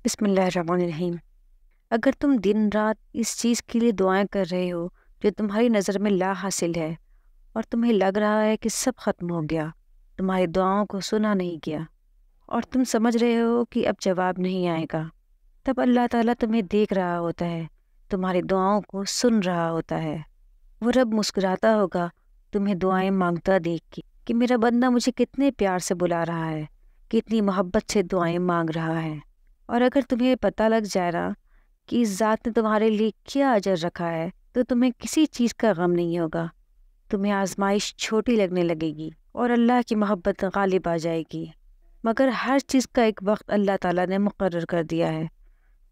بسم اللہ الرحمن الرحیم۔ اگر تم دن رات اس چیز کے لیے دعائیں کر رہے ہو جو تمہاری نظر میں لا حاصل ہے اور تمہیں لگ رہا ہے کہ سب ختم ہو گیا، تمہاری دعاؤں کو سنا نہیں گیا اور تم سمجھ رہے ہو کہ اب جواب نہیں آئے گا، تب اللہ تعالیٰ تمہیں دیکھ رہا ہوتا ہے، تمہاری دعاؤں کو سن رہا ہوتا ہے۔ وہ رب مسکراتا ہوگا تمہیں دعائیں مانگتا دیکھ کے کہ میرا بندہ مجھے کتنے پیار سے بلا رہا ہے، کتنی محبت سے دعائیں مانگ رہا ہے۔ اور اگر تمہیں پتہ لگ جائے نا کہ اس ذات نے تمہارے لیے کیا اجر رکھا ہے تو تمہیں کسی چیز کا غم نہیں ہوگا، تمہیں آزمائش چھوٹی لگنے لگے گی اور اللہ کی محبت غالب آ جائے گی۔ مگر ہر چیز کا ایک وقت اللہ تعالیٰ نے مقرر کر دیا ہے،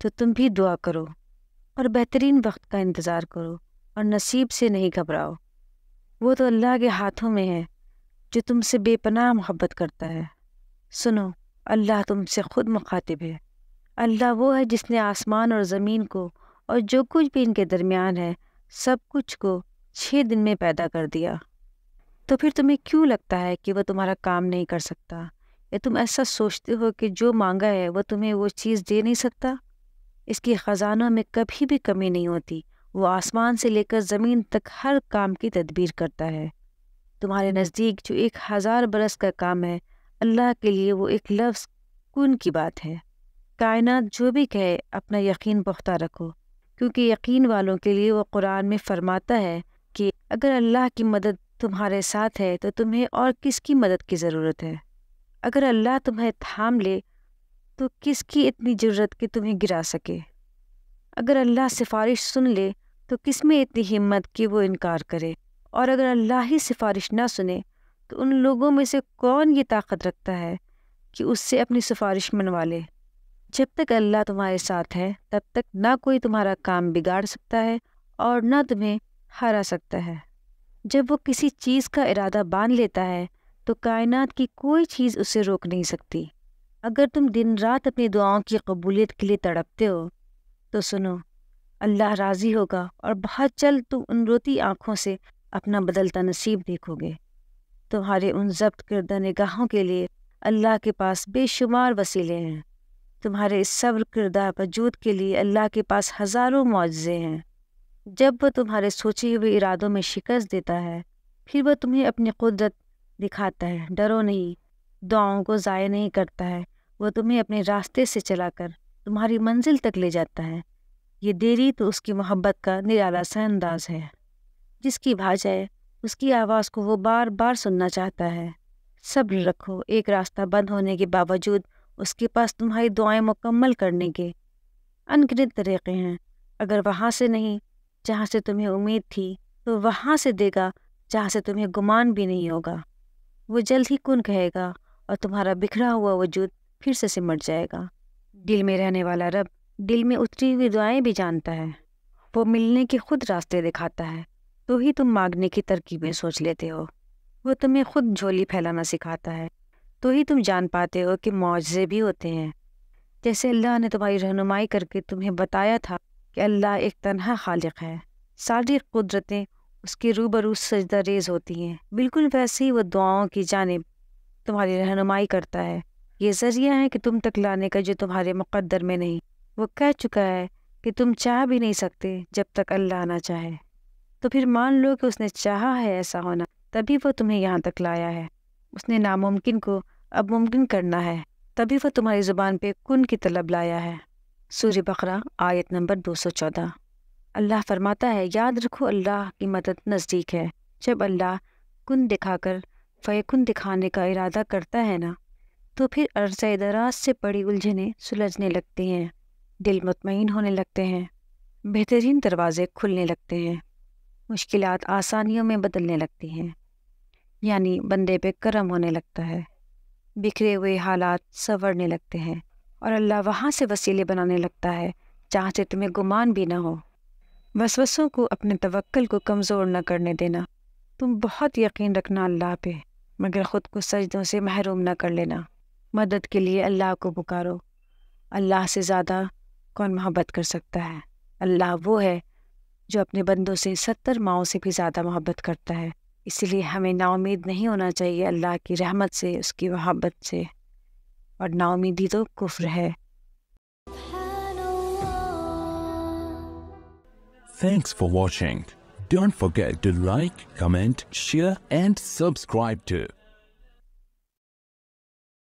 تو تم بھی دعا کرو اور بہترین وقت کا انتظار کرو اور نصیب سے نہیں گھبراؤ۔ وہ تو اللہ کے ہاتھوں میں ہے جو تم سے بے پناہ محبت کرتا ہے۔ سنو، اللہ تم سے خود مخاطب ہے۔ اللہ وہ ہے جس نے آسمان اور زمین کو اور جو کچھ بھی ان کے درمیان ہے سب کچھ کو 6 دن میں پیدا کر دیا۔ تو پھر تمہیں کیوں لگتا ہے کہ وہ تمہارا کام نہیں کر سکتا، یا تم ایسا سوچتے ہو کہ جو مانگا ہے وہ تمہیں وہ چیز دے نہیں سکتا؟ اس کی خزانوں میں کبھی بھی کمی نہیں ہوتی، وہ آسمان سے لے کر زمین تک ہر کام کی تدبیر کرتا ہے۔ تمہارے نزدیک جو 1000 برس کا کام ہے، اللہ کے لیے وہ ایک لفظ کن کی بات ہے۔ کائنات جو بھی کہے اپنا یقین پختہ رکھو، کیونکہ یقین والوں کے لیے وہ قرآن میں فرماتا ہے کہ اگر اللہ کی مدد تمہارے ساتھ ہے تو تمہیں اور کس کی مدد کی ضرورت ہے؟ اگر اللہ تمہیں تھام لے تو کس کی اتنی ضرورت کہ تمہیں گرا سکے؟ اگر اللہ سفارش سن لے تو کس میں اتنی ہمت کہ وہ انکار کرے؟ اور اگر اللہ ہی سفارش نہ سنے تو ان لوگوں میں سے کون یہ طاقت رکھتا ہے کہ اس سے اپنی سفارش منوا لے؟ جب تک اللہ تمہارے ساتھ ہے تب تک نہ کوئی تمہارا کام بگاڑ سکتا ہے اور نہ تمہیں ہرا سکتا ہے۔ جب وہ کسی چیز کا ارادہ باندھ لیتا ہے تو کائنات کی کوئی چیز اسے روک نہیں سکتی۔ اگر تم دن رات اپنی دعاؤں کی قبولیت کے لیے تڑپتے ہو تو سنو، اللہ راضی ہوگا اور بہت جلد تم ان روتی آنکھوں سے اپنا بدلتا نصیب دیکھو گے۔ تمہارے ان ضبط کردہ نگاہوں کے لیے اللہ کے پاس بے شمار وسیلے ہیں، تمہارے اس صبر کردہ وجود کے لیے اللہ کے پاس ہزاروں معجزے ہیں۔ جب وہ تمہارے سوچے ہوئے ارادوں میں شکست دیتا ہے پھر وہ تمہیں اپنی قدرت دکھاتا ہے۔ ڈرو نہیں، دعاؤں کو ضائع نہیں کرتا ہے، وہ تمہیں اپنے راستے سے چلا کر تمہاری منزل تک لے جاتا ہے۔ یہ دیری تو اس کی محبت کا نرالا سا انداز ہے۔ جس کی بھا جائے اس کی آواز کو وہ بار بار سننا چاہتا ہے۔ صبر رکھو، ایک راستہ بند ہونے کے باوجود اس کے پاس تمہاری دعائیں مکمل کرنے کے انگنت طریقے ہیں۔ اگر وہاں سے نہیں جہاں سے تمہیں امید تھی تو وہاں سے دے گا جہاں سے تمہیں گمان بھی نہیں ہوگا۔ وہ جلد ہی کن کہے گا اور تمہارا بکھرا ہوا وجود پھر سے سمٹ جائے گا۔ دل میں رہنے والا رب دل میں اتری ہوئی دعائیں بھی جانتا ہے، وہ ملنے کے خود راستے دکھاتا ہے، تو ہی تم مانگنے کی ترکیبیں سوچ لیتے ہو۔ وہ تمہیں خود جھولی پھیلانا سکھاتا ہے، تو ہی تم جان پاتے ہو کہ معجزے بھی ہوتے ہیں۔ جیسے اللہ نے تمہاری رہنمائی کر کے تمہیں بتایا تھا کہ اللہ ایک تنہا خالق ہے، ساری قدرتیں اس کے روبرو سجدہ ریز ہوتی ہیں، بالکل ویسے ہی وہ دعاؤں کی جانب تمہاری رہنمائی کرتا ہے۔ یہ ذریعہ ہے کہ تم تک لانے کا جو تمہارے مقدر میں نہیں۔ وہ کہہ چکا ہے کہ تم چاہ بھی نہیں سکتے جب تک اللہ نہ چاہے، تو پھر مان لو کہ اس نے چاہا ہے ایسا ہونا، تبھی وہ تمہیں یہاں تک لایا ہے۔ اس نے ناممکن کو اب ممکن کرنا ہے، تبھی وہ تمہاری زبان پہ کن کی طلب لایا ہے۔ سورہ بقرہ آیت نمبر 214۔ اللہ فرماتا ہے، یاد رکھو اللہ کی مدد نزدیک ہے۔ جب اللہ کن دکھا کر فیکن دکھانے کا ارادہ کرتا ہے نا، تو پھر عرصہ دراز سے پڑی الجھنیں سلجھنے لگتی ہیں، دل مطمئن ہونے لگتے ہیں، بہترین دروازے کھلنے لگتے ہیں، مشکلات آسانیوں میں بدلنے لگتی ہیں، یعنی بندے پہ کرم ہونے لگتا ہے، بکھرے ہوئے حالات سنورنے لگتے ہیں، اور اللہ وہاں سے وسیلے بنانے لگتا ہے جہاں سے تمہیں گمان بھی نہ ہو۔ وسوسوں کو اپنے توکل کو کمزور نہ کرنے دینا۔ تم بہت یقین رکھنا اللہ پہ، مگر خود کو سجدوں سے محروم نہ کر لینا۔ مدد کے لیے اللہ کو پکارو۔ اللہ سے زیادہ کون محبت کر سکتا ہے؟ اللہ وہ ہے جو اپنے بندوں سے 70 ماؤں سے بھی زیادہ محبت کرتا ہے۔ اسی لیے ہمیں نا امید نہیں ہونا چاہیے اللہ کی رحمت سے، اس کی محبت سے، اور نا امیدی تو کفر ہے۔ Thanks for watching. Don't forget to like, comment, share and subscribe to